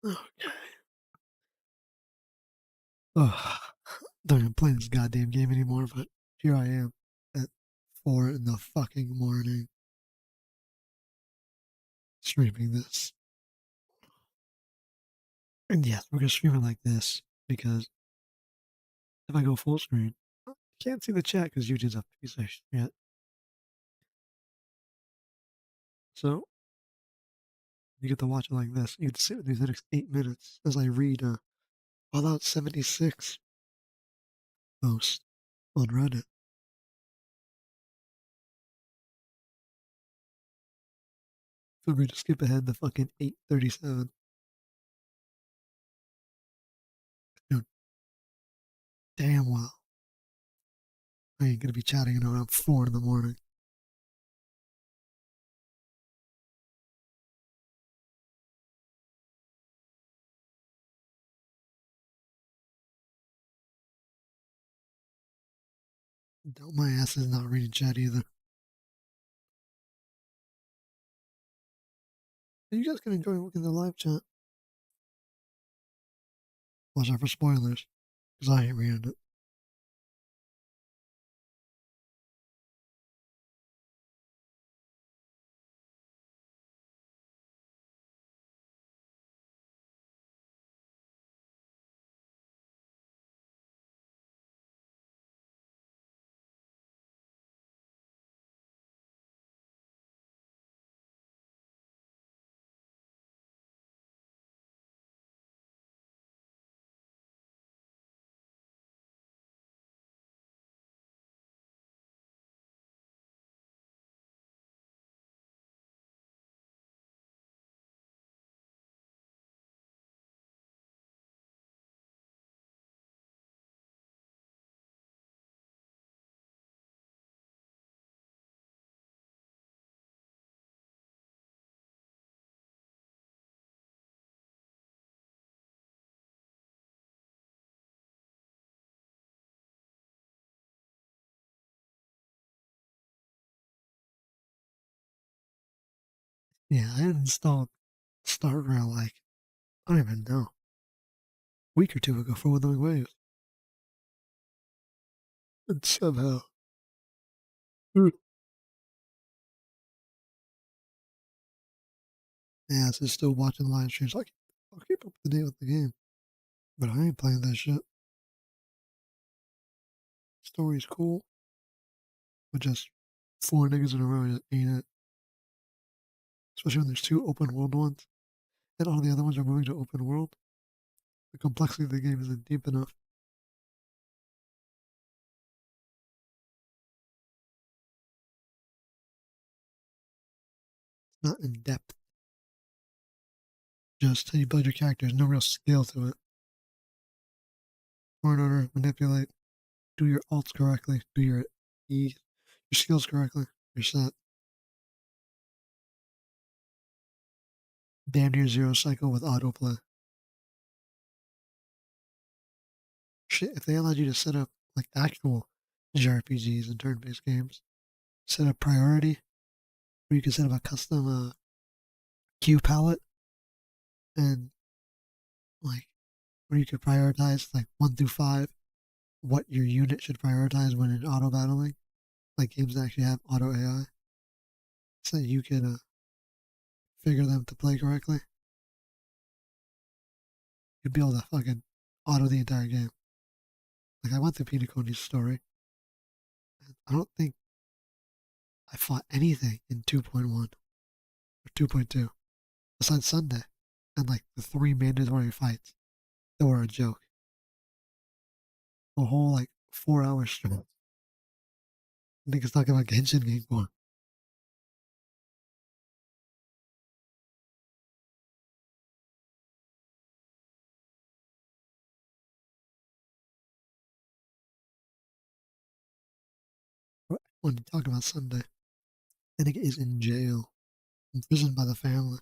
Okay. Ugh. Don't even play this goddamn game anymore, but here I am at 4 in the fucking morning streaming this. And yes, we're gonna stream it like this because if I go full screen, I can't see the chat because YouTube's a piece of shit. So you get to watch it like this. You get to sit with me for the next 8 minutes as I read Fallout 76 post on Reddit. Feel free to skip ahead to fucking 8:37. Dude, damn well. I ain't gonna be chatting until around 4 in the morning. Don't my ass is not reading chat either. You guys can enjoy looking at the live chat. Watch out for spoilers, because I ain't reading it. Yeah, I uninstalled Starground like, I don't even know, a week or two ago for Withering Waves. And somehow. Mm. Yeah, so still watching live streams. I'll keep up to date with the game. But I ain't playing that shit. Story's cool, but just 4 niggas in a row just ain't it. Especially when there's two open world ones, and all the other ones are moving to open world. The complexity of the game isn't deep enough. It's not in depth. Just how you build your character. There's no real skill to it. Or in order to manipulate, do your alts correctly, do your skills correctly. You're set. Damn near zero cycle with autoplay. Shit, if they allowed you to set up like actual JRPGs and turn-based games, set up priority, where you can set up a custom queue palette and like where you could prioritize like 1 through 5 what your unit should prioritize when in auto battling, like games that actually have auto AI, so that you could figure them to play correctly. You'd be able to fucking auto the entire game. Like I went through Penacony's story, and I don't think I fought anything in 2.1 or 2.2 besides Sunday and like the 3 mandatory fights that were a joke. A whole like 4 hours straight. Niggas talking about Genshin being born. When you talk about Sunday, that nigga is in jail, imprisoned by the family.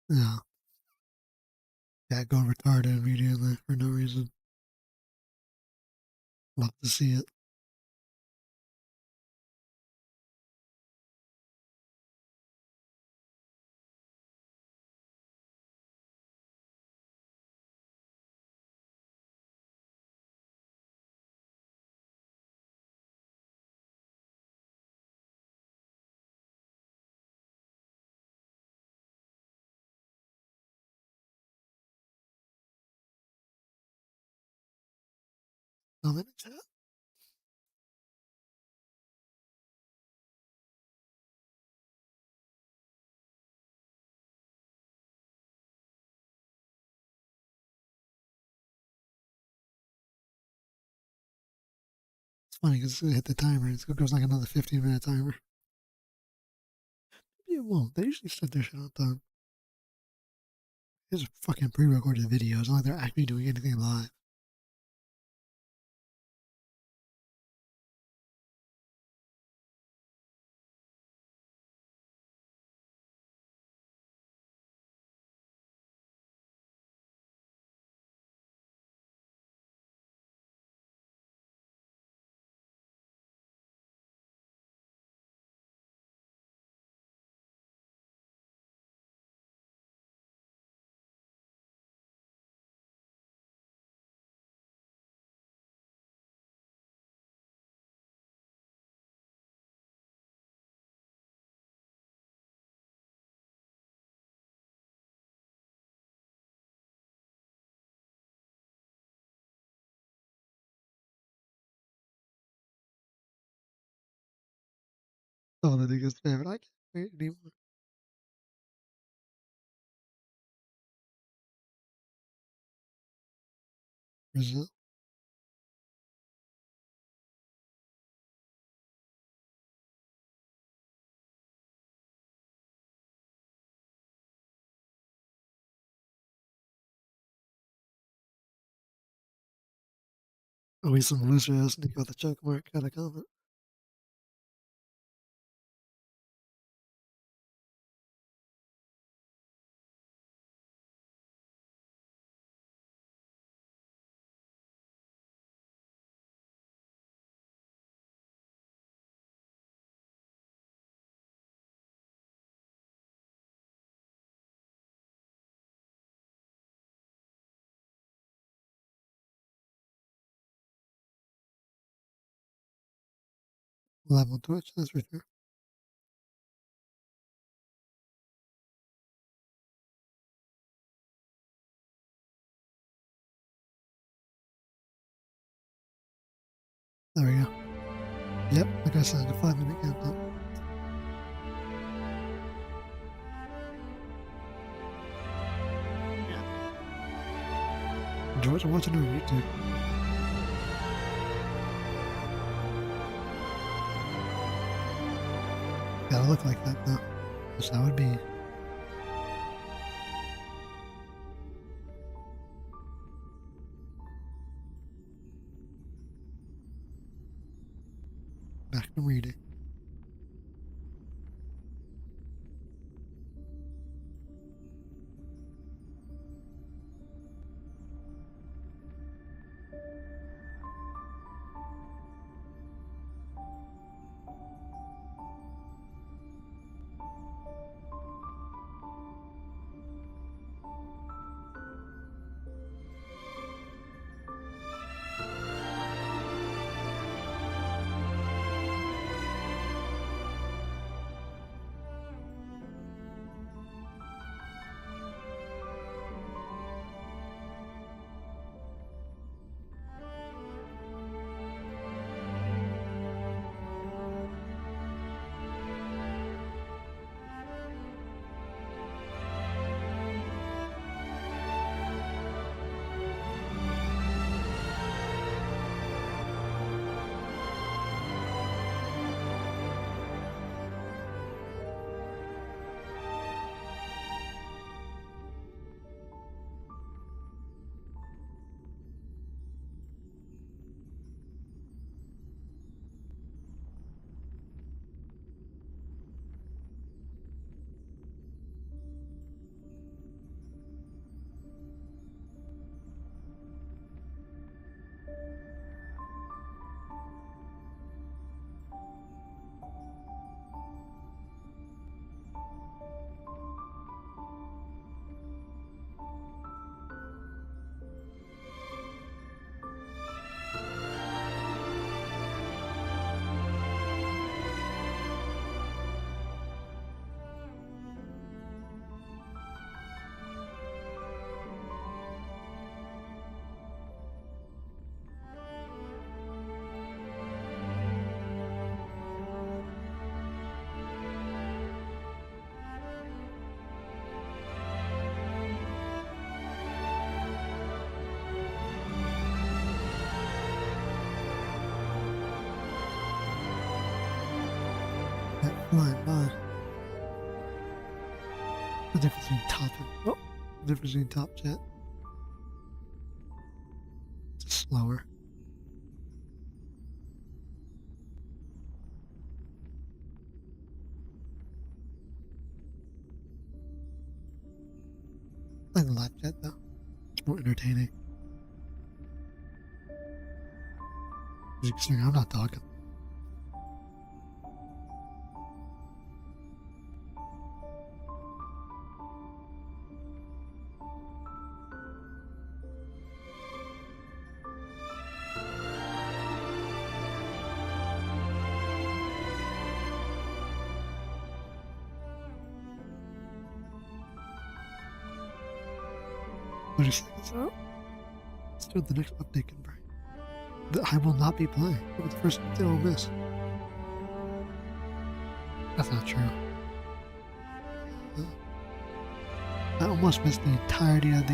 Yeah. Yeah, go retarded immediately for no reason. Love to see it. I'm in the chat. It's funny because it hit the timer. It goes like another 15-minute timer. Maybe it won't. They usually set their shit on time. It's a fucking pre-recorded video. It's not like they're actually doing anything live. Oh, the nigga's favorite. I can't wait anymore. Brazil. Oh, he's some loser ass nigga with a choke mark. Got a comment. Live on Twitch. That's for sure. There we go. Yep, like I said, a 5-minute countdown. George, I'm watching it on YouTube. Gotta look like that though. That's how it be. Back to reading. that flying by. The difference between top and the difference between top jet. It's slower. I like the light jet though. It's more entertaining. As you can see, I'm not talking. Let's see what the next update can bring. I will not be playing. With the first thing I'll miss. That's not true. I almost missed the entirety of the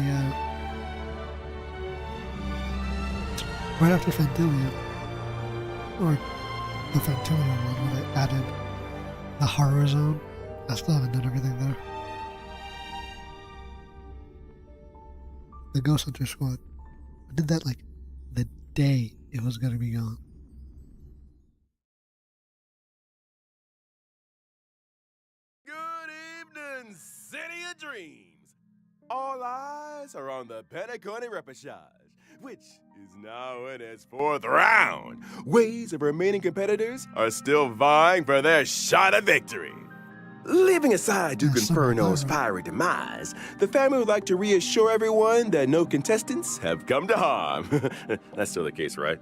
right after Fantilia, or the Fantilia one where they added the horror zone. I still haven't done everything there. The Ghost Hunter Squad. I did that like the day it was gonna be gone. Good evening, City of Dreams. All eyes are on the Penacony Repechage, which is now in its 4th round. Waves of remaining competitors are still vying for their shot at victory. Leaving aside Duke Inferno's fiery demise, the family would like to reassure everyone that no contestants have come to harm. That's still the case, right?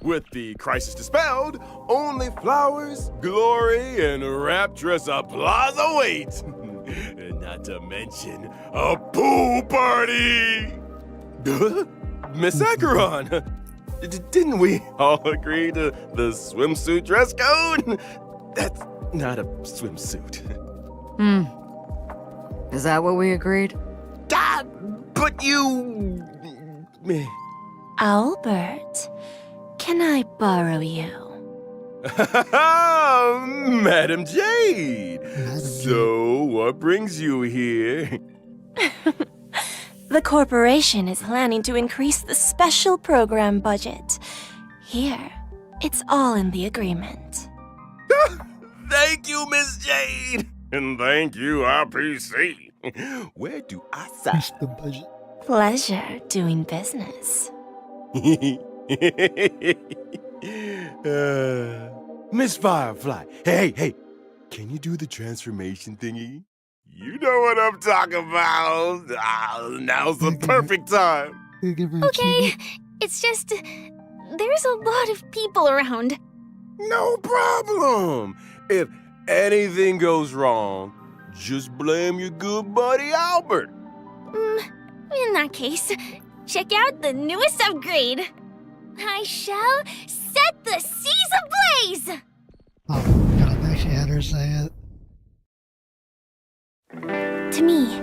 With the crisis dispelled, only flowers, glory, and rapturous applause await. And not to mention a pool party! Miss Acheron, didn't we all agree to the swimsuit dress code? That's not a swimsuit. Is that what we agreed? But you... Albert, can I borrow you? Madam Jade! So, what brings you here? The corporation is planning to increase the special program budget. Here, it's all in the agreement. Thank you, Miss Jade! And thank you, RPC. Where do I sign? The budget. Pleasure doing business. Miss Firefly, hey, can you do the transformation thingy? You know what I'm talking about. Now's the perfect time. Okay, it's just, there's a lot of people around. No problem. If anything goes wrong, just blame your good buddy Albert. In that case, check out the newest upgrade. I shall set the seas ablaze! Oh god, I actually had her say it. To me,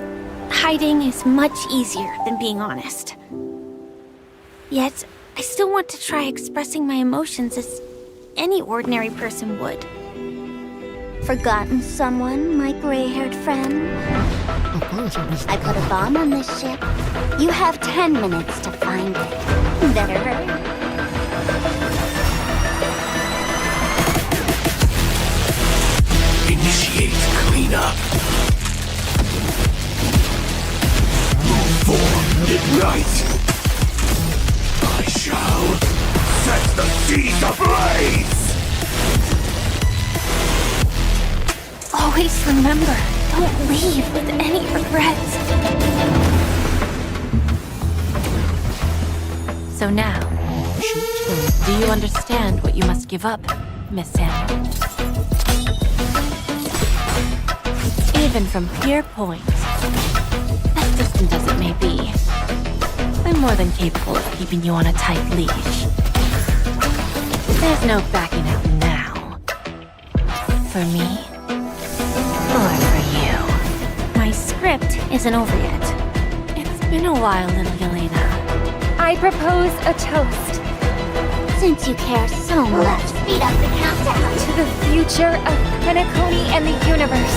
hiding is much easier than being honest. Yet, I still want to try expressing my emotions as any ordinary person would. Forgotten someone, my gray-haired friend? I put a bomb on this ship. You have 10 minutes to find it. Better hurry. Initiate cleanup. Form ignite. I shall set the seas ablaze. Always remember, don't leave with any regrets. So now, do you understand what you must give up, Miss Samuel? Even from here point, as distant as it may be, I'm more than capable of keeping you on a tight leash. There's no backing out now. For me, or for you. My script isn't over yet. It's been a while, little Yelena. I propose a toast. Since you care so much, speed up the countdown To the future of Penacony and the universe.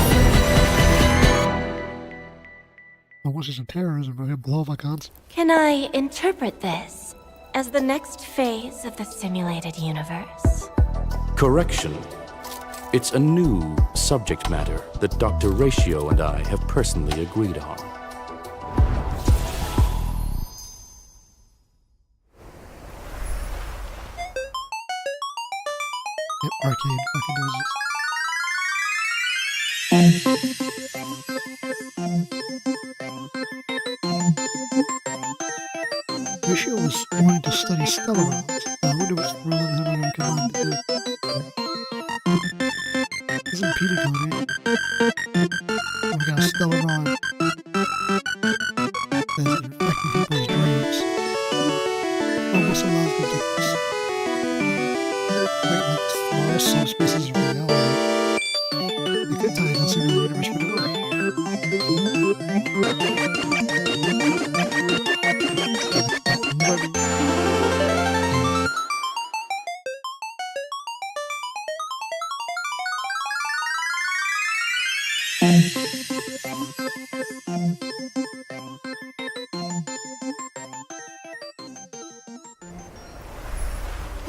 I wish some terrorism, but he'll blow up a concert. Can I interpret this as the next phase of the simulated universe? Correction. It's a new subject matter that Dr. Ratio and I have personally agreed on. Yep, arcade fucking noises. Ratio was wanting to study stellarons. I wonder what's wrong with him and come on to do. Isn't Penacony? Oh, we got a stellaron that's infecting people's dreams. Almost allows them to create like small subspaces of reality. The good times in the universe would work.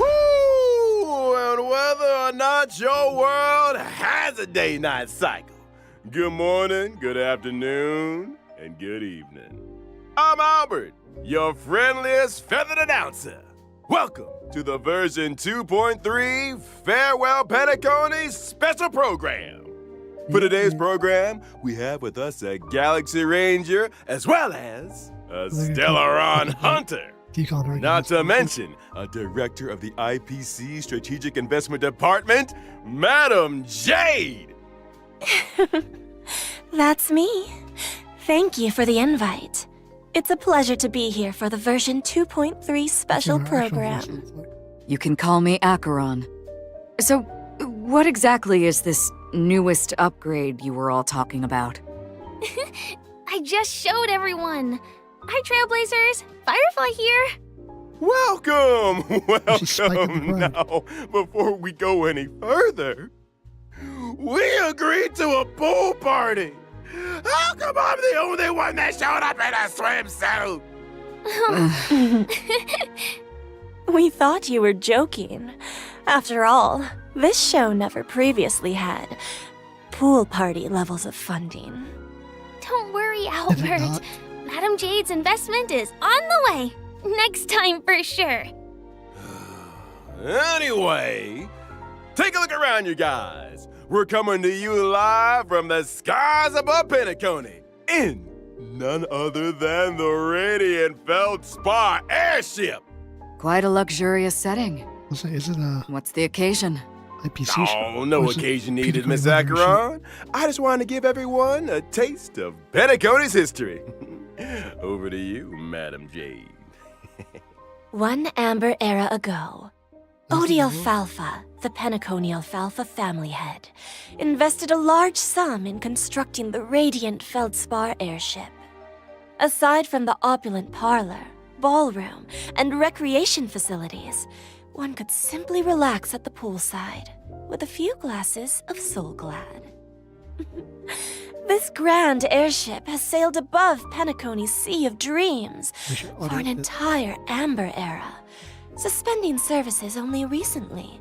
Woo! And whether or not your world has a day-night cycle, good morning, good afternoon, and good evening. I'm Albert, your friendliest feathered announcer. Welcome to the version 2.3 Farewell Penacony special program. For today's program, we have with us a Galaxy Ranger as well as a Stellaron Hunter. Not to mention a director of the IPC Strategic Investment Department, Madam Jade. That's me. Thank you for the invite. It's a pleasure to be here for the version 2.3 special program. You can call me Acheron. So, what exactly is this newest upgrade you were all talking about? I just showed everyone. Hi, Trailblazers. Firefly here. Welcome! spiking the Now, before we go any further, we agreed to a pool party. How come I'm the only one that showed up in a swimsuit? We thought you were joking. After all, this show never previously had pool party levels of funding. Don't worry, Did it Albert. not? Madam Jade's investment is on the way. Next time for sure. Anyway, take a look around, you guys. We're coming to you live from the skies above Penacony in none other than the radiant Feldspar airship. Quite a luxurious setting. Is it a What's the occasion? IPC show? Oh, no Or is it occasion needed, Penacony Miss Revolution? Acheron. I just wanted to give everyone a taste of Penacony's history. Over to you, Madam Jade. One amber era ago, That's Odie the Alfalfa, the Penacony Alfalfa family head, invested a large sum in constructing the radiant Feldspar airship. Aside from the opulent parlor, ballroom, and recreation facilities, one could simply relax at the poolside with a few glasses of Soul Glad. This grand airship has sailed above Penacony's Sea of Dreams We should for an audit it. entire amber era, suspending services only recently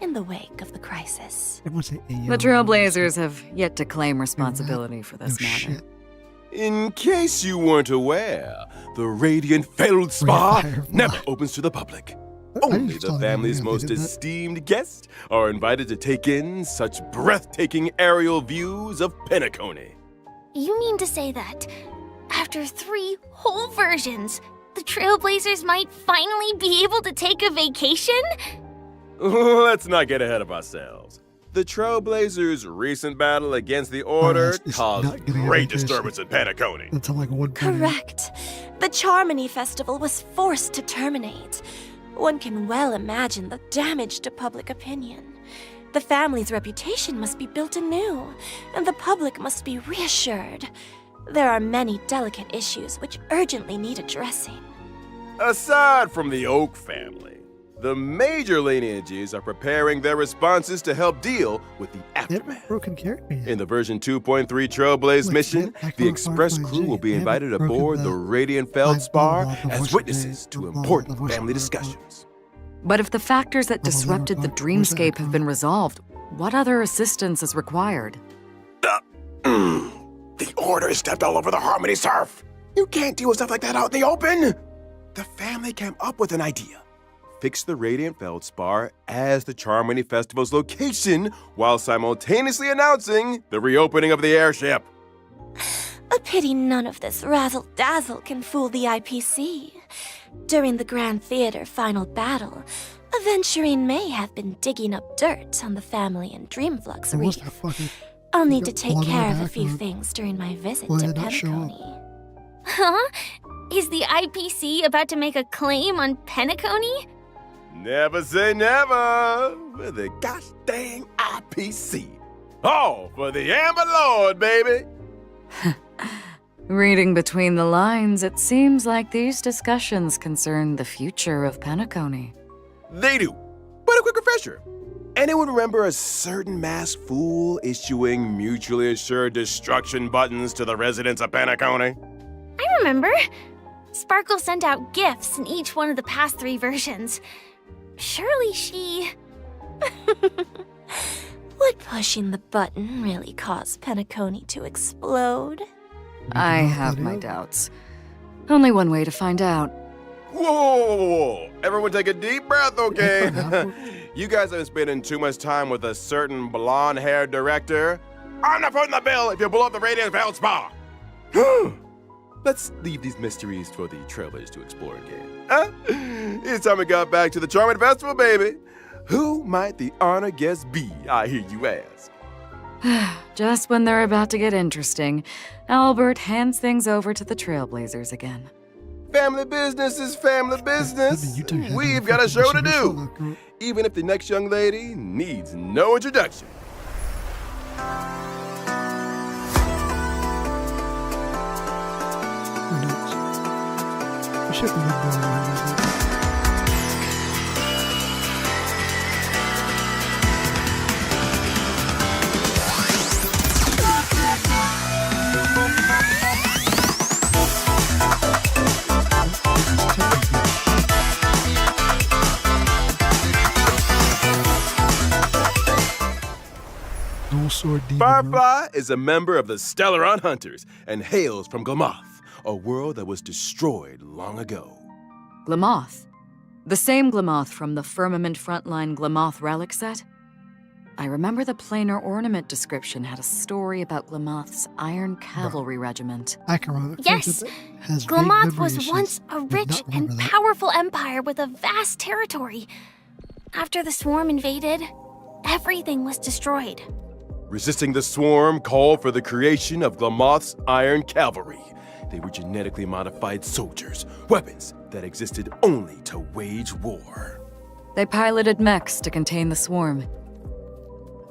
in the wake of the crisis. Everyone say AO. The Trailblazers have yet to claim responsibility for this No matter. shit. In case you weren't aware, the radiant Feldspar Firefly. never opens to the public. I Only just the thought they family's did most that. esteemed guests are invited to take in such breathtaking aerial views of Penacony. You mean to say that after 3 whole versions, the Trailblazers might finally be able to take a vacation? Let's not get ahead of ourselves. The Trailblazers' recent battle against the Order it's caused not getting great ahead of disturbance in Penacony. That's how like one point. Correct. The Charmony Festival was forced to terminate. One can well imagine the damage to public opinion. The family's reputation must be built anew, and the public must be reassured. There are many delicate issues which urgently need addressing. Aside from the Oak family, The major lineages are preparing their responses to help deal with the They haven't aftermath. broken character yet. In the version 2.3 Trailblaze Like, mission, Back the on Express Firefly crew G, will be they haven't invited broken aboard the Radiant Feldspar Like, blah, blah, blah, as voice of witnesses Jade, to blah, blah, important blah, voice of family Firefly. discussions. But if the factors that Blah, blah, blah, disrupted the blah, blah, voice of dreamscape have been Firefly. resolved, what other assistance is required? The Order stepped all over the Harmony Surf. You can't deal with stuff like that out in the open. The family came up with an idea. Fix the Radiant Feldspar as the Charmony Festival's location while simultaneously announcing the reopening of the airship. A pity none of this razzle-dazzle can fool the IPC. During the Grand Theater final battle, Aventurine may have been digging up dirt on the family in Dreamflux So what's that Reef. fucking... I'll need to got take blood on care the of a back few road? things during my visit Why to did that show up? Penacony. Huh? Is the IPC about to make a claim on Penacony? Never say never with the gosh dang IPC. All for the Amber Lord, baby. Reading between the lines, it seems like these discussions concern the future of Penacony. They do. But a quick refresher. Anyone remember a certain masked fool issuing mutually assured destruction buttons to the residents of Penacony? I remember. Sparkle sent out gifts in each one of the past 3 versions. Surely she... Would pushing the button really cause Penacony to explode? I have my doubts. Only one way to find out. Whoa! Everyone take a deep breath, okay? You guys have been spending too much time with a certain blonde-haired director. I'm not putting the bill if you blow up the Radiant Feldspar. Let's leave these mysteries for the trailers to explore again. Huh? It's time we got back to the Charming Festival, baby. Who might the honored guest be, I hear you ask? Just when they're about to get interesting, Albert hands things over to the Trailblazers again. Family business is family business. You two had We've a got a fucking show to show, do, girl. even if the next young lady needs no introduction. Who knows? We should remember. No sword demon. Firefly is a member of the Stellaron Hunters and hails from Glamoth, a world that was destroyed long ago. Glamoth. The same Glamoth from the Firmament Frontline Glamoth relic set? I remember the planar ornament description had a story about Glamoth's Iron Cavalry Regiment. Acheron. Yes, Has vague Glamoth memory was issues. once a Did rich not remember and that. powerful empire with a vast territory. After the swarm invaded, everything was destroyed. Resisting the swarm called for the creation of Glamoth's Iron Cavalry. They were genetically modified soldiers, weapons that existed only to wage war. They piloted mechs to contain the swarm.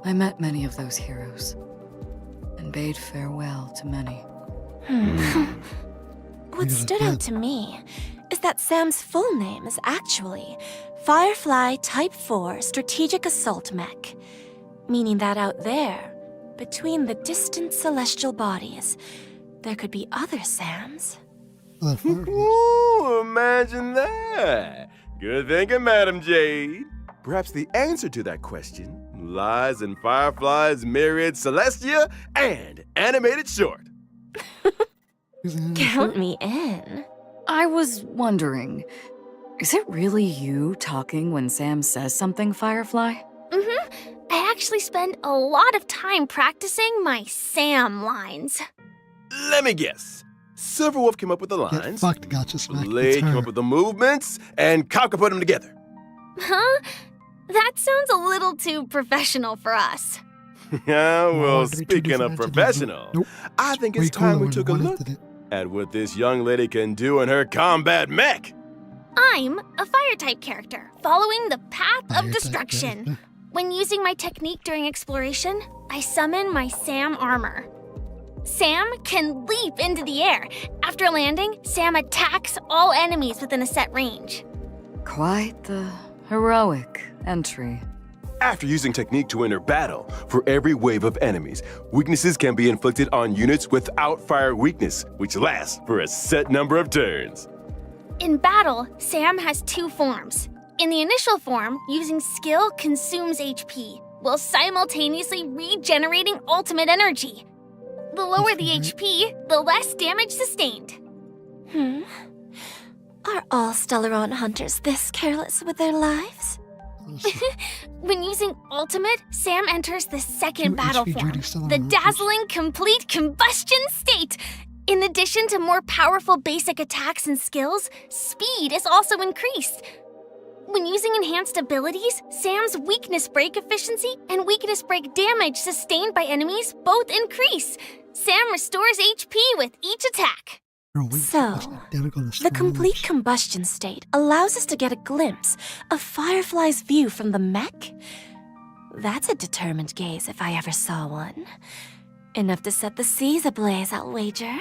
I met many of those heroes and bade farewell to many. What He's stood dead. out to me is that Sam's full name is actually Firefly Type 4 Strategic Assault Mech, meaning that out there, between the distant celestial bodies, there could be other Sams. Oh, Firefly. Ooh, imagine that. Good thinking, Madam Jade. Perhaps the answer to that question lies in Firefly's myriad Celestia and animated short. He's in the Count shirt. me in. I was wondering, is it really you talking when Sam says something, Firefly? I actually spend a lot of time practicing my Sam lines. Let me guess. Silverwolf came up with the Get lines, fucked, gotcha smack. Blade It's came her. up with the movements, and Kafka put them together. Huh? That sounds a little too professional for us. Yeah, well, One, three, two speaking of different entities. professional, Nope. I think Way it's time cooler we when took a one look did it. at what this young lady can do in her combat mech. I'm a fire type character, following the path Fire of type destruction. character. When using my technique during exploration, I summon my Sam armor. Sam can leap into the air. After landing, Sam attacks all enemies within a set range. Quite the Heroic entry. After using technique to enter battle, for every wave of enemies, weaknesses can be inflicted on units without fire weakness, which lasts for a set number of turns. In battle, Sam has two forms. In the initial form, using skill consumes HP, while simultaneously regenerating ultimate energy. The lower the HP, the less damage sustained. Are all Stellaron hunters this careless with their lives? When using ultimate, Sam enters the second battle HP form, dirty Stellaron the hunters. dazzling complete combustion state. In addition to more powerful basic attacks and skills, speed is also increased. When using enhanced abilities, Sam's weakness break efficiency and weakness break damage sustained by enemies both increase. Sam restores HP with each attack. So, the complete combustion state allows us to get a glimpse of Firefly's view from the mech? That's a determined gaze if I ever saw one. Enough to set the seas ablaze, I'll wager.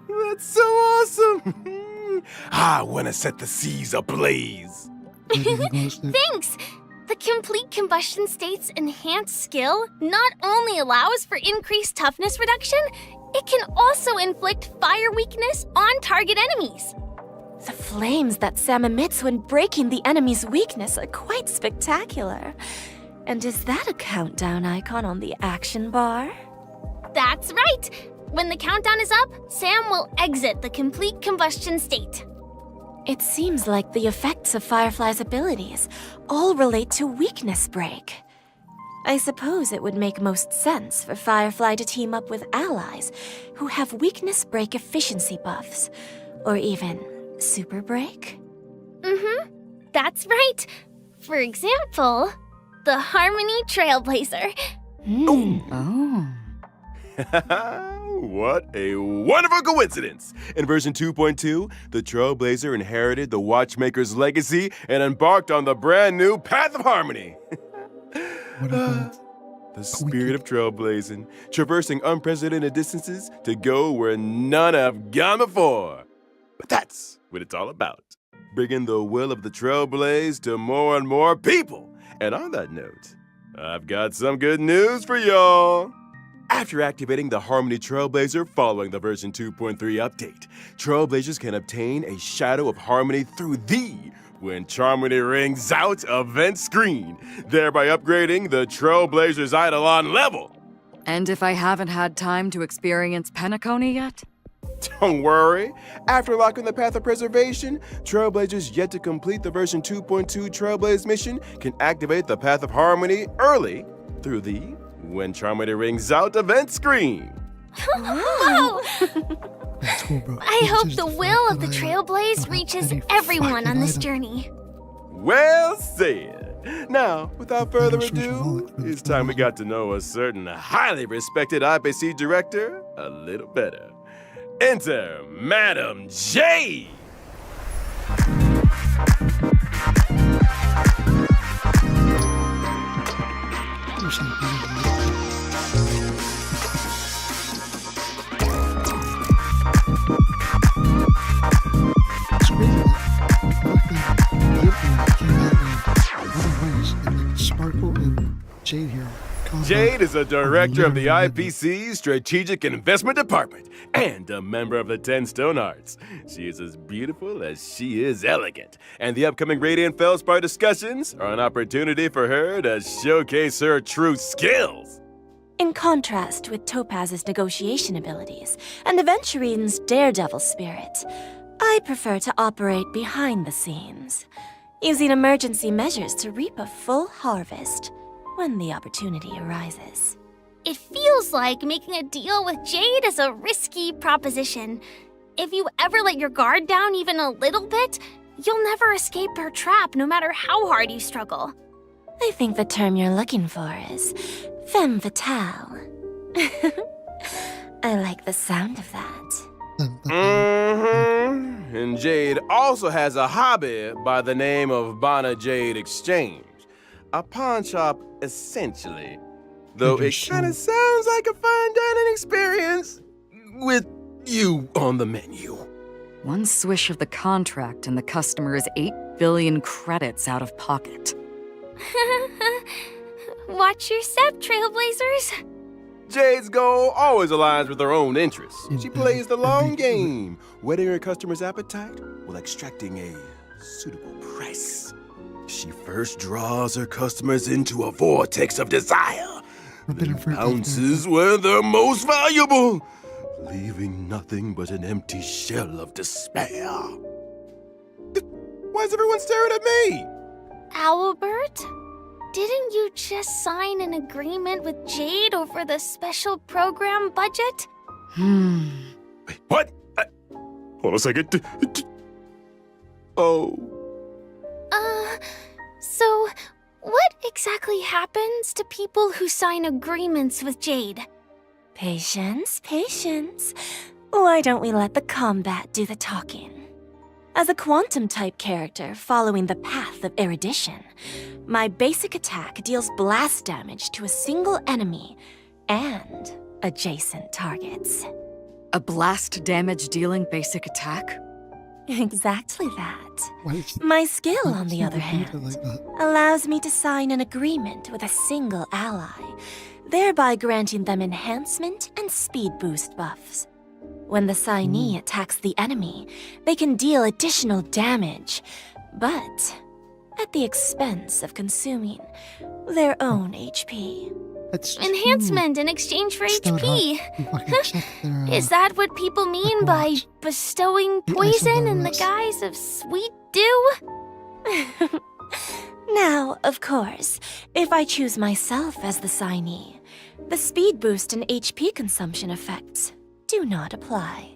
That's so awesome! I want to set the seas ablaze. Thanks! The complete combustion state's enhanced skill not only allows for increased toughness reduction, it can also inflict fire weakness on target enemies. The flames that Sam emits when breaking the enemy's weakness are quite spectacular. And is that a countdown icon on the action bar? That's right! When the countdown is up, Sam will exit the complete combustion state. It seems like the effects of Firefly's abilities all relate to weakness break. I suppose it would make most sense for Firefly to team up with allies who have weakness break efficiency buffs, or even super break. That's right. For example, the Harmony Trailblazer. Oh. What a wonderful coincidence! In version 2.2, the Trailblazer inherited the Watchmaker's legacy and embarked on the brand new Path of Harmony. The spirit of trailblazing, traversing unprecedented distances to go where none have gone before. But that's what it's all about. Bringing the will of the Trailblaze to more and more people. And on that note, I've got some good news for y'all. After activating the Harmony Trailblazer following the version 2.3 update, Trailblazers can obtain a Shadow of Harmony through the When Charmony Rings Out event screen, thereby upgrading the Trailblazer's Eidolon level. And if I haven't had time to experience Penacony yet? Don't worry. After locking the Path of Preservation, Trailblazers yet to complete the version 2.2 Trailblaze mission can activate the Path of Harmony early through the When Charmony Rings Out event screen. Whoa! That's cool, bro. I hope the will of the Trailblaze reaches everyone on this journey. Well said. Now, without further ado, it's time we got to know a certain highly respected IPC director a little better. Enter Madam Jade. Sparkle and Jade here. Jade is a director of the IPC's Strategic Investment Department and a member of the 10 Stone Arts. She is as beautiful as she is elegant, and the upcoming Radiant Feldspar discussions are an opportunity for her to showcase her true skills. In contrast with Topaz's negotiation abilities and Aventurine's daredevil spirit, I prefer to operate behind the scenes, using emergency measures to reap a full harvest when the opportunity arises. It feels like making a deal with Jade is a risky proposition. If you ever let your guard down even a little bit, you'll never escape her trap no matter how hard you struggle. I think the term you're looking for is femme fatale. I like the sound of that. And Jade also has a hobby by the name of Bana Jade Exchange. A pawn shop, essentially. Though it kind of sounds like a fine dining experience with you on the menu. One swish of the contract and the customer is 8 billion credits out of pocket. Watch your step, Trailblazers. Jade's goal always aligns with her own interests. She plays the long game, whetting her customers' appetite while extracting a suitable price. She first draws her customers into a vortex of desire, then bounces where they're most valuable, leaving nothing but an empty shell of despair. Why is everyone staring at me? Owlbert? Didn't you just sign an agreement with Jade over the special program budget? Wait, what? Hold a second. Oh. So what exactly happens to people who sign agreements with Jade? Patience, patience. Why don't we let the combat do the talking? As a quantum-type character following the path of erudition, my basic attack deals blast damage to a single enemy and adjacent targets. A blast damage dealing basic attack? Exactly that. What? My skill, Why on is the he other repeated hand, like that? allows me to sign an agreement with a single ally, thereby granting them enhancement and speed boost buffs. When the signee attacks the enemy, they can deal additional damage, but at the expense of consuming their own HP. That's Enhancement in exchange for Still HP. You fucking check their, Is that what people mean by watch. bestowing The poison in the isovirus. guise of sweet dew? Now, of course, if I choose myself as the signee, the speed boost and HP consumption effects do not apply.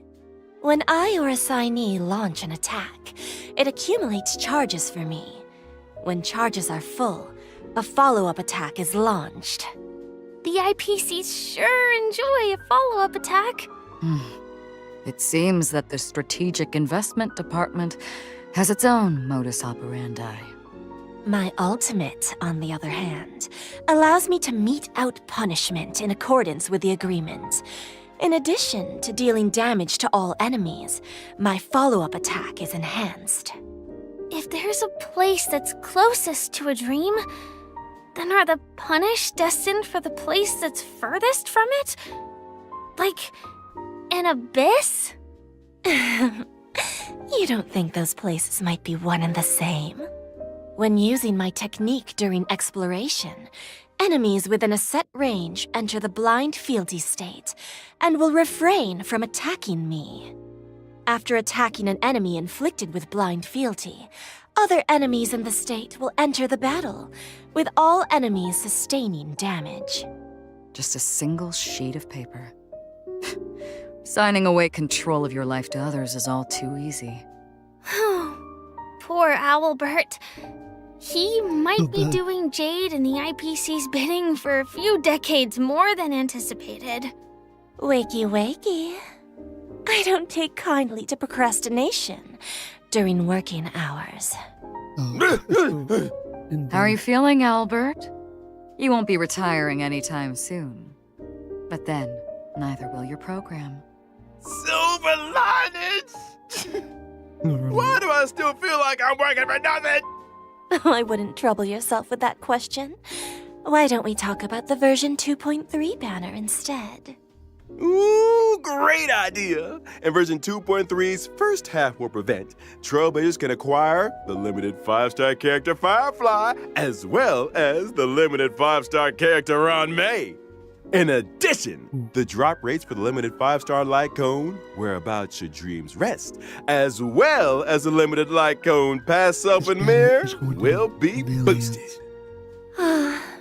When I or a signee launch an attack, it accumulates charges for me. When charges are full, a follow-up attack is launched. The IPCs sure enjoy a follow-up attack. It seems that the Strategic Investment Department has its own modus operandi. My ultimate, on the other hand, allows me to mete out punishment in accordance with the agreement. In addition to dealing damage to all enemies, my follow-up attack is enhanced. If there's a place that's closest to a dream, then are the punished destined for the place that's furthest from it? Like an abyss? You don't think those places might be one and the same? When using my technique during exploration, enemies within a set range enter the blind fealty state and will refrain from attacking me. After attacking an enemy inflicted with blind fealty, other enemies in the state will enter the battle, with all enemies sustaining damage. Just a single sheet of paper. Signing away control of your life to others is all too easy. Poor Owlbert. He might Feel be bad. doing Jade and the IPC's bidding for a few decades more than anticipated. Wakey, wakey. I don't take kindly to procrastination during working hours. How are you feeling, Albert? You won't be retiring anytime soon. But then, neither will your program. Silver linings! Why do I still feel like I'm working for nothing? I wouldn't trouble yourself with that question. Why don't we talk about the version 2.3 banner instead? Ooh, great idea! In version 2.3's first half warp event, Trailblazers can acquire the limited 5-star character Firefly, as well as the limited 5-star character Ron May. In addition, the drop rates for the limited 5-star light cone, Whereabouts Your Dreams Rest, as well as the limited light cone Past Self and Mirror, will be boosted.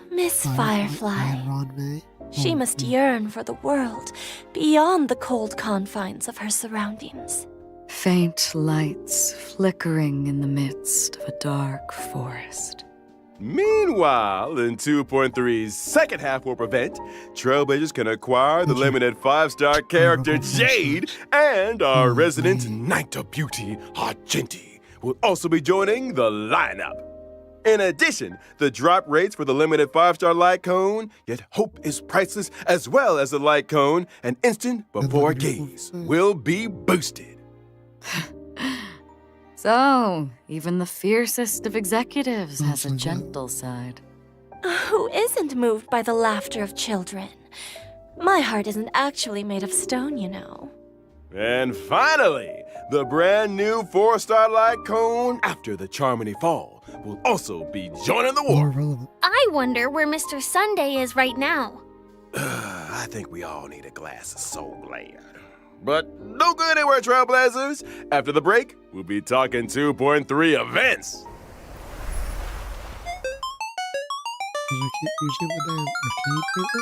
Miss Firefly. Ron May. She must yearn for the world beyond the cold confines of her surroundings. Faint lights flickering in the midst of a dark forest. Meanwhile, in 2.3's second half warp event, Trailblazers can acquire the limited 5-star character Jade, and our resident Night of Beauty, Argenti, will also be joining the lineup. In addition, the drop rates for the limited 5-star light cone, Yet Hope is Priceless, as well as the light cone, An Instant Before Gaze, will be boosted. So, even the fiercest of executives has a Absolutely. gentle side. Who isn't moved by the laughter of children? My heart isn't actually made of stone, you know. And finally, the brand new 4-star light cone after the Charmony Fall will also be joining the More war. relevant. I wonder where Mr. Sunday is right now. I think we all need a glass of Soul Glad. But don't go anywhere, Trailblazers. After the break, we'll be talking 2.3 events. Did you keep using the damn arcade music?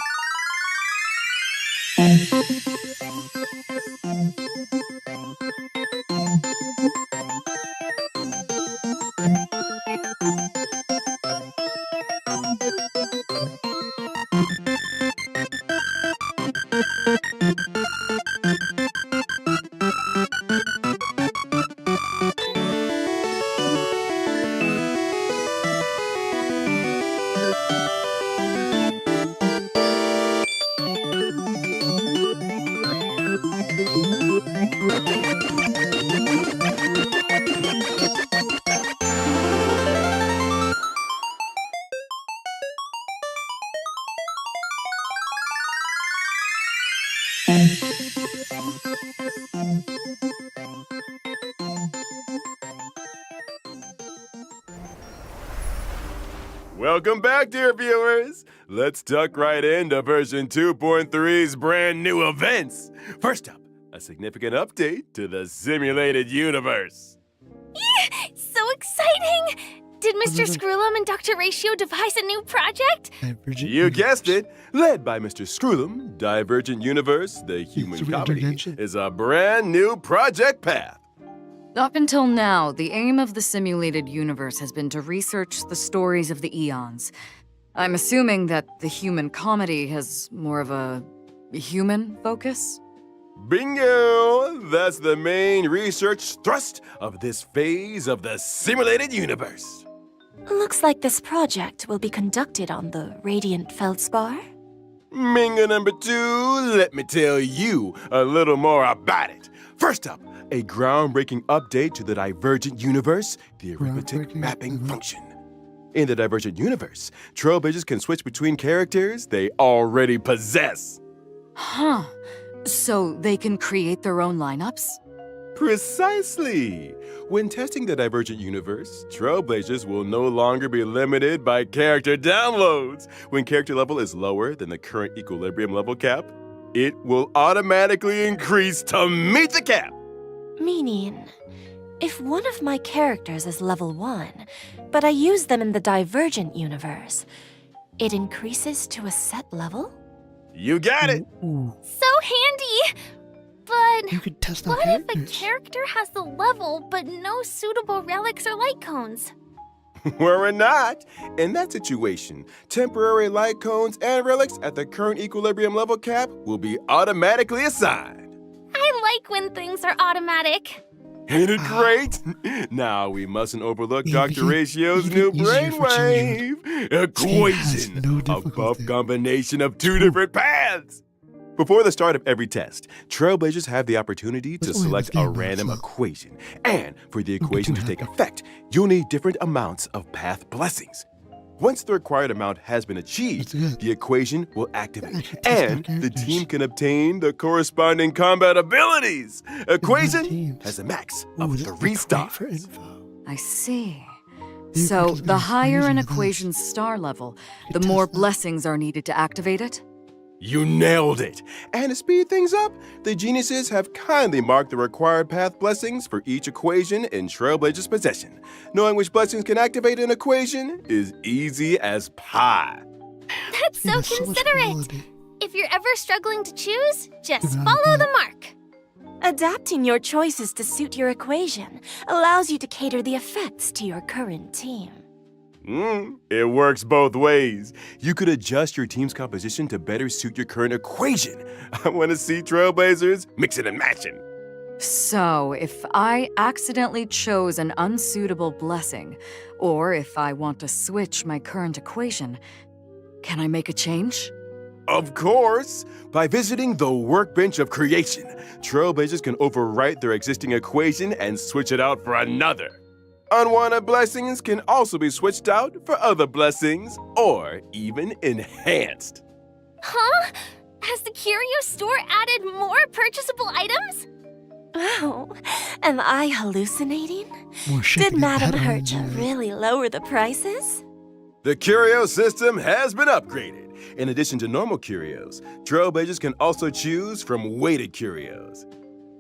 Welcome back, dear viewers. Let's duck right into version 2.3's brand new events. First up, a significant update to the simulated universe. So exciting! Did Mr. Screwlum and Dr. Ratio devise a new project? Divergent You universe. guessed it. Led by Mr. Screwlum, Divergent Universe, the human Three comedy, intervention. is a brand new project path. Up until now, the aim of the simulated universe has been to research the stories of the eons. I'm assuming that the human comedy has more of a human focus? Bingo! That's the main research thrust of this phase of the simulated universe. Looks like this project will be conducted on the Radiant Feldspar. Minga number 2, let me tell you a little more about it. First up, a groundbreaking update to the Divergent Universe, the arithmetic Groundbreaking? mapping Mhm. function. In the Divergent Universe, Trailblazers can switch between characters they already possess. Huh. So they can create their own lineups? Precisely! When testing the Divergent Universe, Trailblazers will no longer be limited by character downloads. When character level is lower than the current equilibrium level cap, it will automatically increase to meet the cap. Meaning, if one of my characters is level 1, but I use them in the Divergent universe, it increases to a set level? You got it! Ooh, So handy! But you could test out what if a characters. character has the level but no suitable relics or light cones? Worry not. In that situation, temporary light cones and relics at the current equilibrium level cap will be automatically assigned. I like when things are automatic. Ain't it great? Now we mustn't overlook Make Dr. it Ratio's even new easier for children. brainwave This game has equation. no A buff difficulty. combination of two different paths. Before the start of every test, Trailblazers have the opportunity to Let's only select a understand random that, so equation. And for the don't get equation too to take happy. effect, you'll need different amounts of path blessings. Once the required amount has been achieved, That's good. the equation will activate, Actually test out and the characters. team can obtain the corresponding combat abilities. Equation teams. has a max Ooh, of that'd be 3 great stars. for info. I see. You So, could just the go higher crazy an with this. equation's star level, You the could more test that. blessings are needed to activate it? You nailed it! And to speed things up, the geniuses have kindly marked the required path blessings for each equation in Trailblazer's possession. Knowing which blessings can activate an equation is easy as pie. That's Yeah, so there's so much considerate. quality. If you're ever struggling to choose, just Good follow idea. the mark. Adapting your choices to suit your equation allows you to cater the effects to your current team. It works both ways. You could adjust your team's composition to better suit your current equation. I want to see Trailblazers mixing and matching. So, if I accidentally chose an unsuitable blessing, or if I want to switch my current equation, can I make a change? Of course, by visiting the Workbench of Creation, Trailblazers can overwrite their existing equation and switch it out for another. Unwanted blessings can also be switched out for other blessings, or even enhanced. Huh? Has the curio store added more purchasable items? Oh, am I hallucinating? More shit Did to get Madame head Herta on, really lower the prices? The curio system has been upgraded. In addition to normal curios, Trailblazers can also choose from weighted curios.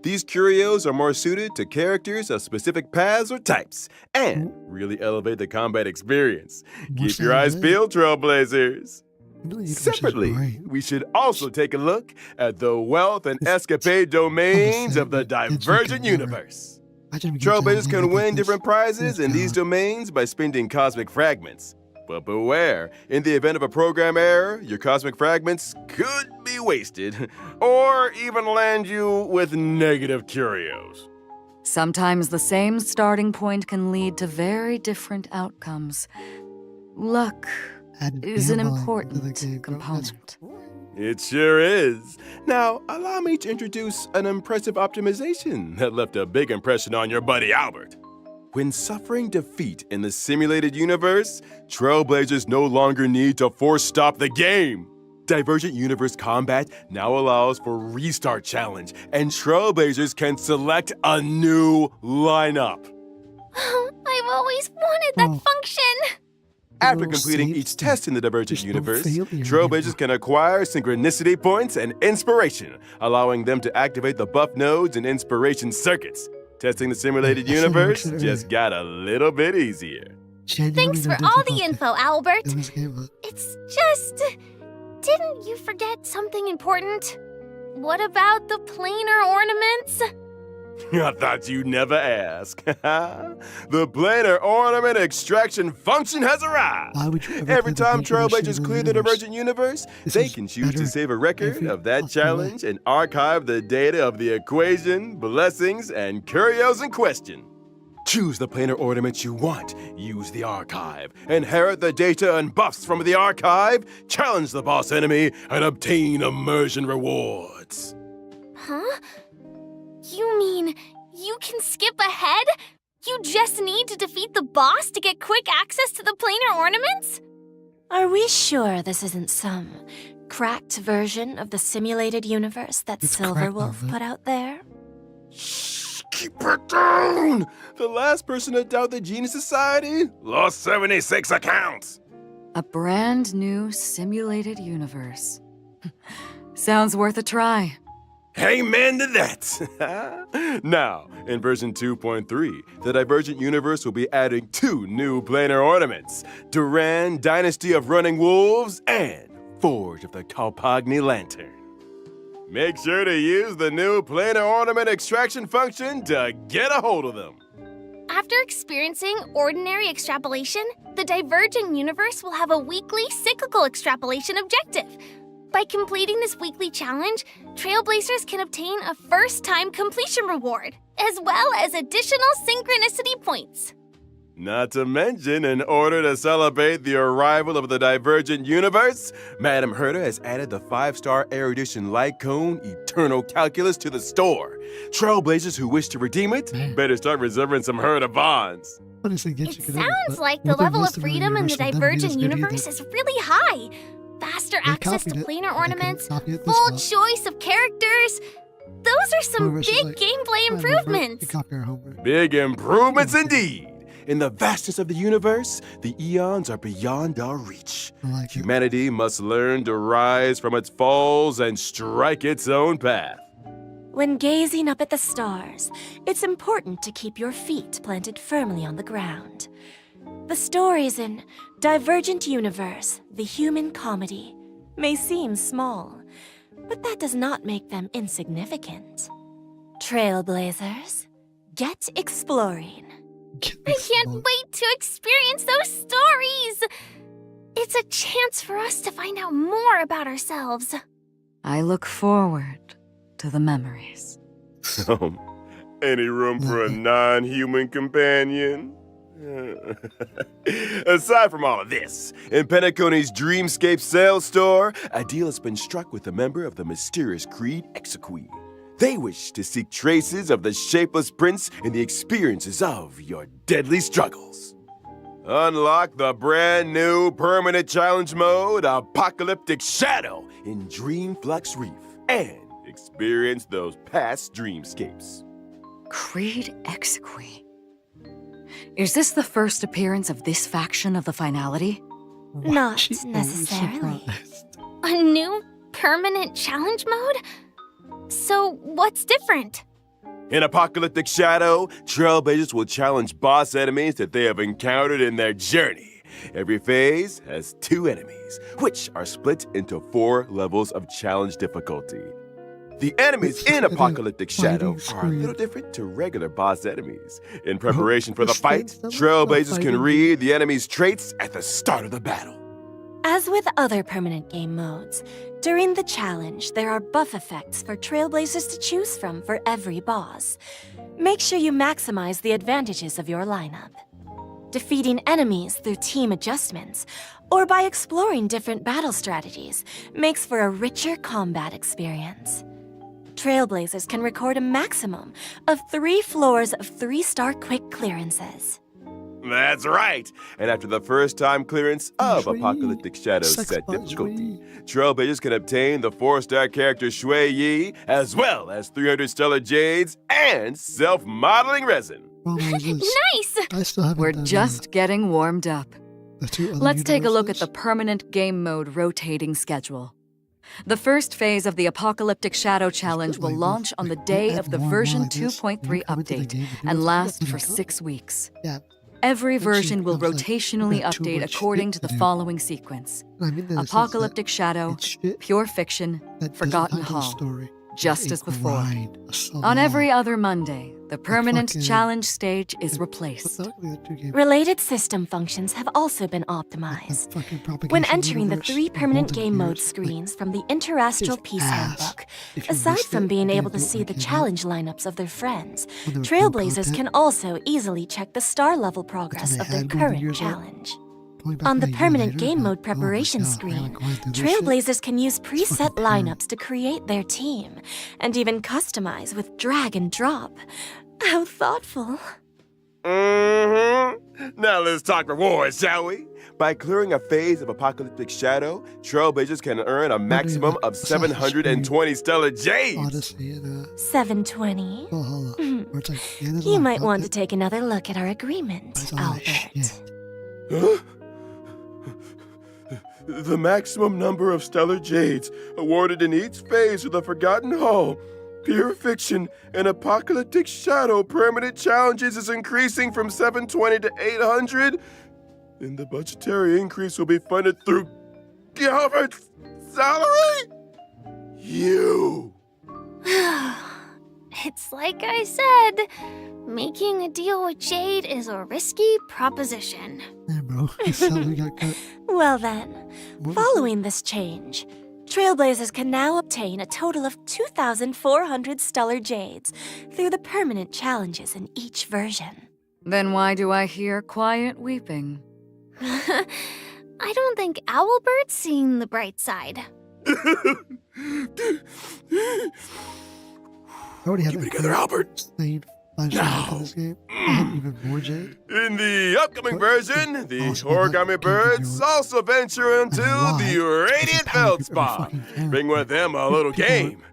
These curios are more suited to characters of specific paths or types, and really elevate the combat experience. What's Keep your that eyes mean? peeled, Trailblazers. The universe is Separately, great. we should also take a look at the wealth and escapade domains of the Divergent Universe. Trailblazers can win different prizes in these domains by spending cosmic fragments. But beware, in the event of a program error, your cosmic fragments could be wasted, or even land you with negative curios. Sometimes the same starting point can lead to very different outcomes. Luck is an important component. It sure is. Now, allow me to introduce an impressive optimization that left a big impression on your buddy Albert. When suffering defeat in the simulated universe, Trailblazers no longer need to force stop the game. Divergent Universe Combat now allows for Restart Challenge, and Trailblazers can select a new lineup. I've always wanted that function. After Little completing save each state. test in the Divergent There's no Universe, failure Trailblazers here. can acquire synchronicity points and inspiration, allowing them to activate the buff nodes and inspiration circuits. Testing the simulated I should've universe worked it just got a little bit easier. Thanks for all the info, Albert. In this game, but It's just... Didn't you forget something important? What about the planar ornaments? I thought you'd never ask. The planar ornament extraction function has arrived. why would you ever Every play the time Virtual Machine Trailblazers in clear the universe? Divergent Universe, This they is can choose to better save a record every of that possible way. challenge and archive the data of the equation, blessings, and curios in question. Choose the planar ornament you want, use the archive, inherit the data and buffs from the archive, challenge the boss enemy, and obtain immersion rewards. Huh? You mean you can skip ahead? You just need to defeat the boss to get quick access to the planar ornaments? Are we sure this isn't some cracked version of the simulated universe that It's cracked, Silverwolf Albert. put out there? Shh, keep it down! The last person to doubt the Genius Society lost 76 accounts. A brand new simulated universe. Sounds worth a try. Amen to that. Now, in version 2.3, the Divergent Universe will be adding 2 new planar ornaments, Duran Dynasty of Running Wolves and Forge of the Kalpagni Lantern. Make sure to use the new planar ornament extraction function to get a hold of them. After experiencing ordinary extrapolation, the Divergent Universe will have a weekly cyclical extrapolation objective. By completing this weekly challenge, Trailblazers can obtain a first-time completion reward, as well as additional synchronicity points. Not to mention, in order to celebrate the arrival of the Divergent Universe, Madame Herta has added the 5-star erudition light cone Eternal Calculus to the store. Trailblazers who wish to redeem it Man. better start reserving some Herta bonds. Honestly, get It you could have sounds but like the what they've level of listed in the freedom in the universe will never be Divergent this good either. Universe is really high. Faster They access to copied it, planar but they couldn't ornaments, copy it this full well. choice of characters. Those are some Hoyoverse is big like, gameplay "Whatever, improvements. You copy our homework. Big improvements indeed. In the vastness of the universe, the eons are beyond our reach. I like it. Humanity must learn to rise from its falls and strike its own path. When gazing up at the stars, it's important to keep your feet planted firmly on the ground. The stories in Divergent Universe, the human comedy, may seem small, but that does not make them insignificant. Trailblazers, get exploring. I can't wait to experience those stories. It's a chance for us to find out more about ourselves. I look forward to the memories. Any room for a non-human companion? Aside from all of this, in Penacony's Dreamscape sales store, a deal has been struck with a member of the mysterious Creed Exequy. They wish to seek traces of the shapeless prince in the experiences of your deadly struggles. Unlock the brand new permanent challenge mode, Apocalyptic Shadow, in Dreamflux Reef, and experience those past dreamscapes. Creed Exequy. Is this the first appearance of this faction of the finality? Not She always necessarily. surprised. A new permanent challenge mode? So, what's different? In Apocalyptic Shadow, Trailblazers will challenge boss enemies that they have encountered in their journey. Every phase has 2 enemies, which are split into 4 levels of challenge difficulty. The enemies in Apocalyptic Shadow are a little different to regular boss enemies. In preparation for the fight, Trailblazers can read the enemy's traits at the start of the battle. As with other permanent game modes, during the challenge, there are buff effects for Trailblazers to choose from for every boss. Make sure you maximize the advantages of your lineup. Defeating enemies through team adjustments, or by exploring different battle strategies, makes for a richer combat experience. Trailblazers can record a maximum of 3 floors of 3-star quick clearances. That's right. And after the first time clearance of Shui. Apocalyptic Shadow's Sex set bot difficulty, Shui. Trailblazers can obtain the 4-star character Shui Yi, as well as 300 stellar jades and self-modeling resin. Problem is this, Nice! I still haven't We're done, just getting warmed up. the 2 other Let's take a look at the universes. permanent game mode rotating schedule. The first phase of the Apocalyptic Shadow Challenge will Like, launch on the like, day add of the more version like this, 2.3 you come into the update game do and it, last then for you come. 6 weeks. Yeah, Every Then she version will becomes like, rotationally "You got too update much according shit to to the do." following sequence: I mean, in the sense that Apocalyptic Shadow, it's shit Pure Fiction, that Forgotten doesn't title the Hall, story. just It's a as before. grind, a On salon. every other Monday, the permanent fucking- challenge stage is But replaced. luckily the 2 games- Related system functions have also been the optimized. fucking When propagation entering the universe, 3 the permanent golden game mode years, screens from the Interastral it's Peace ass. Handbook, If you aside missed from it, being you able to didn't do it see the again. challenge lineups of their friends, When there was no Trailblazers content, can also easily check the star level progress they of their had golden current years out. challenge. going back On the a year permanent later, game like, mode oh my preparation God, I screen, haven't gone through this shit. Trailblazers can use fucking preset terrible. lineups to create their team, and even customize with drag and drop. How thoughtful. Now let's talk rewards, shall we? By clearing a phase of Apocalyptic Shadow, Trailblazers can earn a maximum of Assassin's Creed, 720 stellar jades. Odyssey and 720. Valhalla, where it's like the end of the You line, might want to okay, take another look at our agreement, that's a lot of Albert. shit. Huh? The maximum number of stellar jades awarded in each phase of the Forgotten Hall, Pure Fiction, and Apocalyptic Shadow permanent challenges is increasing from 720 to 800. And the budgetary increase will be funded through Gilbert's salary? You. It's like I said, making a deal with Jade is a risky proposition. Yeah, bro, his salary got cut. Well then, What was following this change, Trailblazers can now obtain a total of 2,400 stellar jades through the permanent challenges in each version. Then why do I hear quiet weeping? I don't think Owlbird's seen the bright side. I already had Keep it a together, Albert. Insane flashback in this game. I had even more Jade. In the upcoming version, the Also, origami that birds game also venture into why? the Because Radiant the power of Feldspar. fucking character. Bring with them a little People game.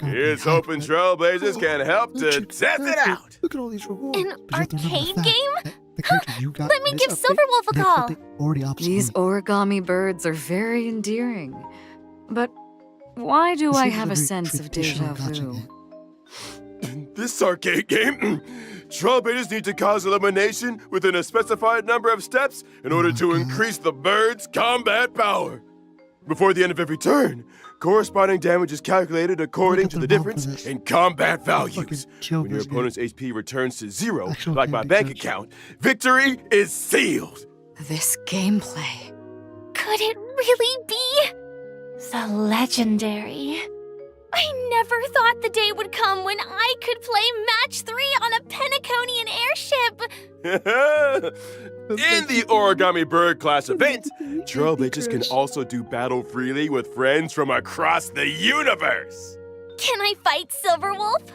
Here's hoping Trailblazers can help to test it out. Look at all these rewards. An But you have to remember arcade the fact game? that The characters you got Let me in this give update, Silverwolf a that's call. something already obsolete. These origami birds are very endearing. But why do This I is have a very sense of traditional deja gacha vu? game. This arcade game, Trailblazers need to cause elimination within a specified number of steps in order to Okay. increase the bird's combat power. Before the end of every turn, corresponding damage is calculated according at to the the mom for difference this. in combat Fucking values. kill When your this game. opponent's HP returns to 0, Actual like my game bank defense. account, victory is sealed. This gameplay. Could it really be? The legendary. I never thought the day would come when I could play Match 3 on a Penaconian airship. In the Origami Bird class event, Trailblazers can also do battle freely with friends from across the universe. Can I fight Silverwolf?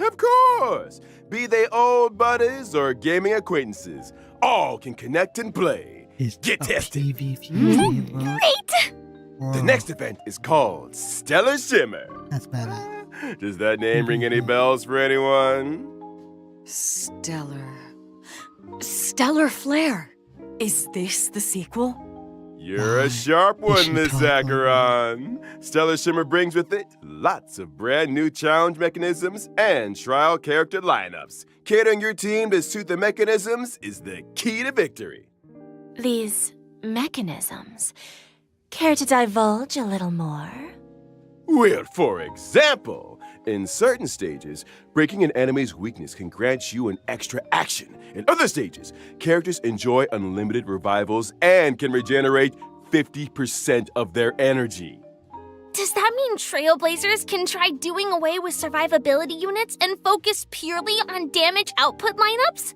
Of course! Be they old buddies or gaming acquaintances, all can connect and play. Get tested. PvP mode. Great! Whoa, The next event is called Stellar Shimmer. That's badass. Does that name ring any bells for anyone? Stellar Flare. Is this the sequel? You're a sharp one, Mission Miss complete. Acheron. Stellar Shimmer brings with it lots of brand new challenge mechanisms and trial character lineups. Catering your team to suit the mechanisms is the key to victory. These mechanisms. Care to divulge a little more? Well, for example, in certain stages, breaking an enemy's weakness can grant you an extra action. In other stages, characters enjoy unlimited revivals and can regenerate 50% of their energy. Does that mean Trailblazers can try doing away with survivability units and focus purely on damage output lineups?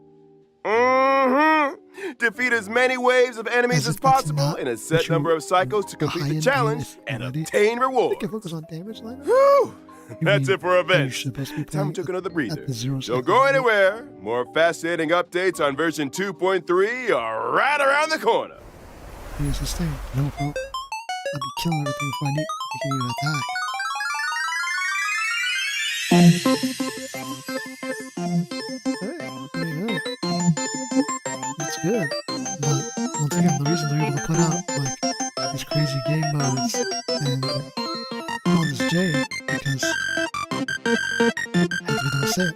Defeat as many waves of enemies As as if that's possible not in a set what you- number of cycles to complete the high-end challenge units and already. obtain I rewards. can focus on damage lineup. Whew! That's mean it for you're events. supposed to be Time playing we took another at breather. the 0 Don't second go limit? anywhere. More fascinating updates on version 2.3 are right around the corner. Here's this thing. No, bro. I'll be killing everything before I can even attack. Hey, that's good. But once again, the reason they're able to put out like these crazy game modes and all this jade because as we don't say,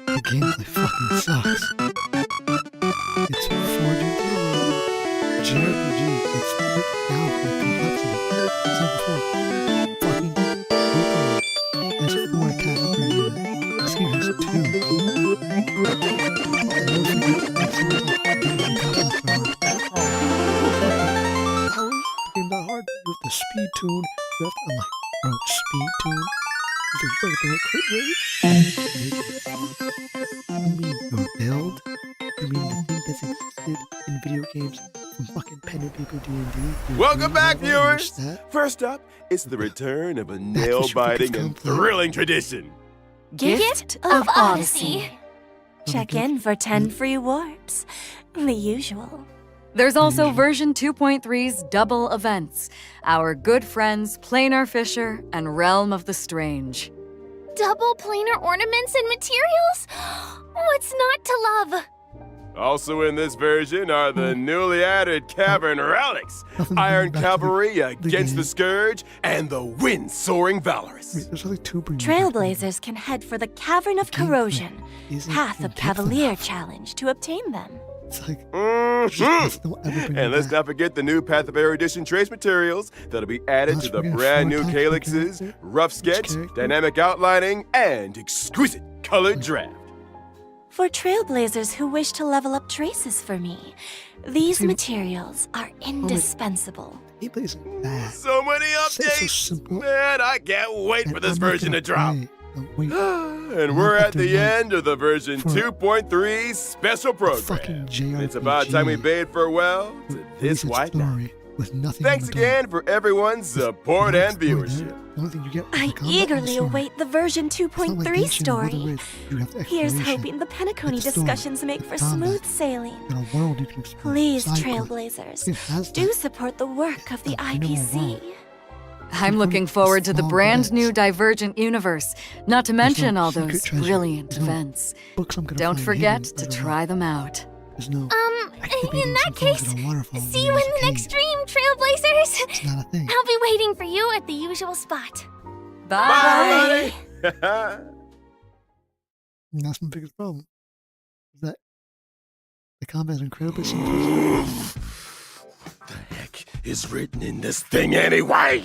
the gameplay fucking sucks. It's forging through the road. JRPG, it's freaked out with complexity. I said before, fucking open has 4 attacks per unit. This game has 2. And don't forget, it's not like dungeon combos are hard. How is the game that hard? You have to speed tune. You have to, I'm like, bro, speed tune? He's like, you gotta get the right crit rate. You mean your build? You mean the thing that's existed in video games from fucking pen and paper D&D? Welcome back, viewers. That? First up, it's the return of a what you nail-biting think and it's complete. thrilling tradition. Gift of Odyssey. Check in for 10 free warps. The usual. There's also version 2.3's double events. Our good friends Planar Fisher and Realm of the Strange. Double planar ornaments and materials? What's not to love? Also in this version are the newly added Cavern Relics, Nothing to Iron bring back to Cavalry against game. the Scourge, and the Wind-Soaring Wait, Valorous. there's only 2 bringing Trailblazers can head for the Cavern of Gameplay Corrosion, isn't Path of in-depth Cavalier enough. challenge to obtain them. It's like, Mhm. just don't ever bring And it let's back. not forget the new Path of Erudition trace materials that'll be added Let's to the forget brand new 4 attacks per calyxes, character, rough each sketch, character. dynamic outlining, and exquisite colored draft. For Trailblazers who wish to level up traces for me, these See, materials are indispensable. Gameplay isn't bad. So many It's so updates! simple. Man, I can't wait And for this I'm not version gonna to drop. play, wait, And we're at after the night end of the version for 2.3 special fucking program. JRPG. It's about time we bade farewell to with this its white knight. story with nothing Thanks in the dark. again for everyone's support That's and the story viewership. there. The only thing you get is I the combat and the eagerly story. await the version It's not like 2.3 Genshin or story. Wither Ridge. You have the Here's exploration. hoping the Penacony It's the story. discussions make It's for combat. smooth sailing. You got a world you can explore. Please, Side quests. Trailblazers, It has do that. support the work of the A minimal IPC. world. I'm looking forward to the small brand new events. Divergent universe, not to There's mention no all secret those treasure. brilliant There's no events. Books I'm gonna Don't find forget hidden to underground. try them out. There's no In activating that some things case, in a waterfall see when you in there's the a next cave. stream, Trailblazers. It's not a thing. I'll be waiting for you at the usual spot. Bye! Bye! And that's my biggest problem. Is that the combat is incredibly simplistic. What the heck is written in this thing anyway?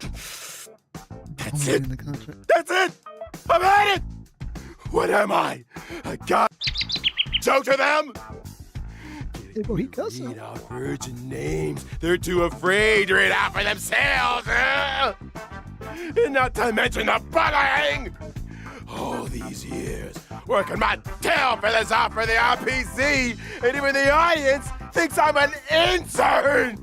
That's I'm it. reading the contract. That's it. I've had it. What am I? A god? Joke to them? Hey, bro, he cussed Read him. out virgin names. They're too afraid to read out for themselves. And not to mention the bullying! All these years, working my tail feathers off for the RPC, and even the audience thinks I'm an intern!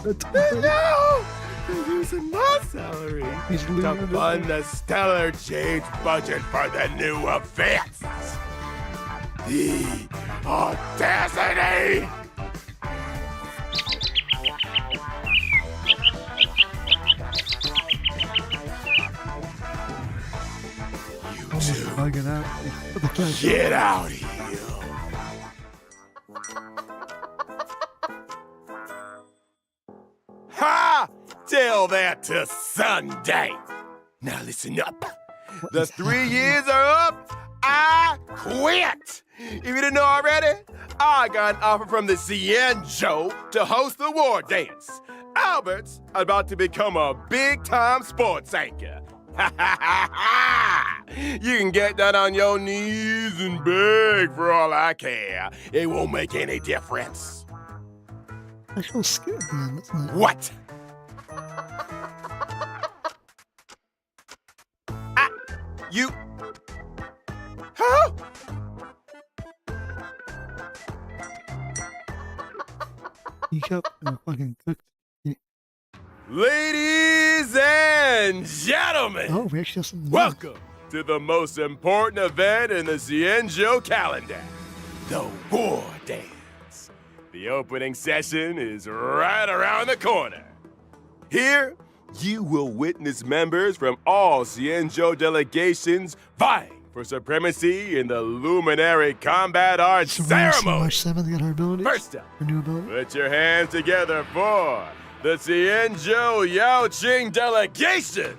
And now, they're using my salary to fund the stellar change budget for the new events. The audacity! You two, Bugging out. What the fuck? get out here! Ha! Tell that to Sunday. Now listen up. The 3 years are up. I quit. If you didn't know already, I got an offer from the CN Joe to host the war dance. Albert's about to become a big-time sports anchor. You can get that on your knees and beg for all I care. It won't make any difference. I feel scared, man. That's not. What? You... Huh? You kept fucking cooked. Ladies and gentlemen, Oh, we actually have some. welcome to the most important event in the Cienjo calendar, the War Dance. The opening session is right around the corner. Here, you will witness members from all Cienjo delegations vying for supremacy in the Luminary Combat Arts So we're gonna see Ceremony. March 7th get her abilities. First up, Her new ability. put your hands together for the Cienjo Yao Ching delegation.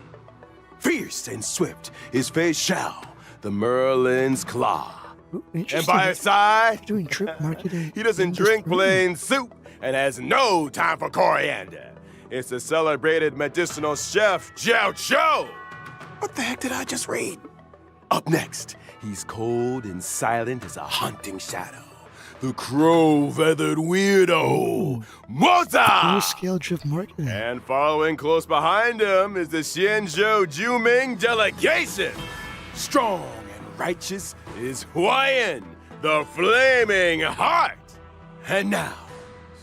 Fierce and swift is Fei Xiao, the Merlin's Claw. Ooh, And interesting. by his side, Doing trip marketing. he doesn't drink plain soup and has no time for coriander. It's the celebrated medicinal chef Jiao Cho. What the heck did I just read? Up next, he's cold and silent as a haunting shadow. The crow-feathered weirdo, Full Mota! scale trip marketing. And following close behind him is the Xianzhou Juming delegation. Strong and righteous is Huayan, the Flaming Heart. And now,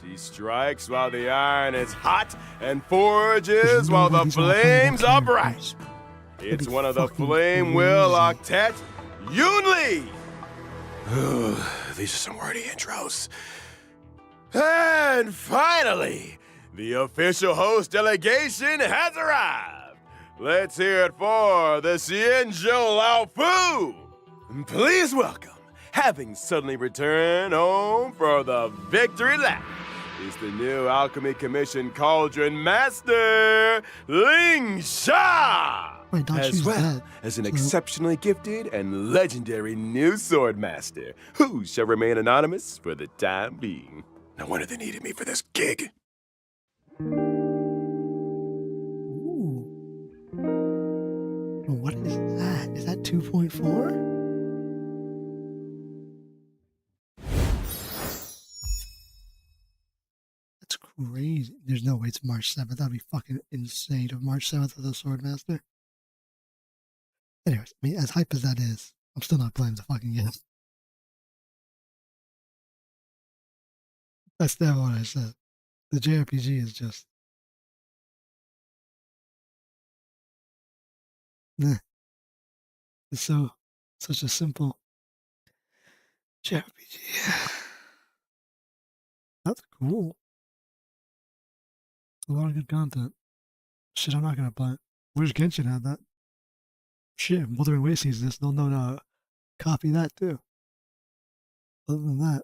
she strikes while the iron is hot and forges while the These are all flames playable are bright. characters. It's be one of the fucking Flame Will crazy. Octet, Yunli. These are some wordy intros. And finally, the official host delegation has arrived. Let's hear it for the Xianzhou Lao Fu. Please welcome, having suddenly returned home for the victory lap, is the new Alchemy Commission Cauldron Master, Ling Sha! Wait, don't As choose well that. as an So- exceptionally gifted and legendary new sword master, who shall remain anonymous for the time being. No wonder they needed me for this gig. Ooh. What is that? Is that 2.4? That's crazy. There's no way it's March 7th. That'd be fucking insane if March 7th was a Swordmaster. Anyways, I mean, as hype as that is, I'm still not playing the fucking game. That's never what I said. The JRPG is just... Nah. It's such a simple JRPG. That's cool. A lot of good content. Shit, I'm not gonna play it. Where's Genshin had that? Shit, Wuthering Waste sees this. They'll know to copy that too. Other than that,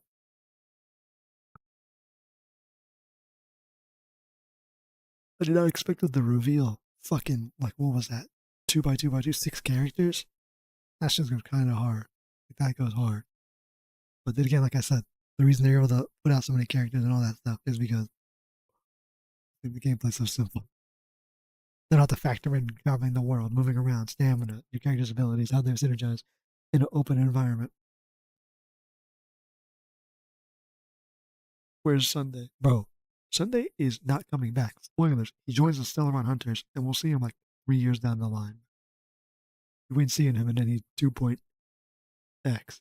I did not expect the reveal. Fucking, like, what was that? 2x2x2, 6 characters? That's just kind of hard. Like, that goes hard. But then again, like I said, the reason they're able to put out so many characters and all that stuff is because the gameplay's so simple. They don't have to factor in traveling the world, moving around, stamina, your character's abilities, how they synergize in an open environment. Where's Sunday? Bro, Sunday is not coming back. Spoilers. He joins the Stellaron Hunters, and we'll see him like 3 years down the line. We ain't seeing him in any 2.x.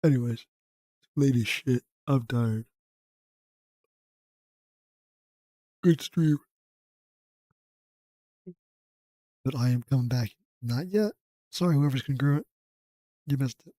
Anyways, late as shit. I'm tired. Good stream. But I am coming back. Not yet. Sorry, whoever's congruent. You missed it.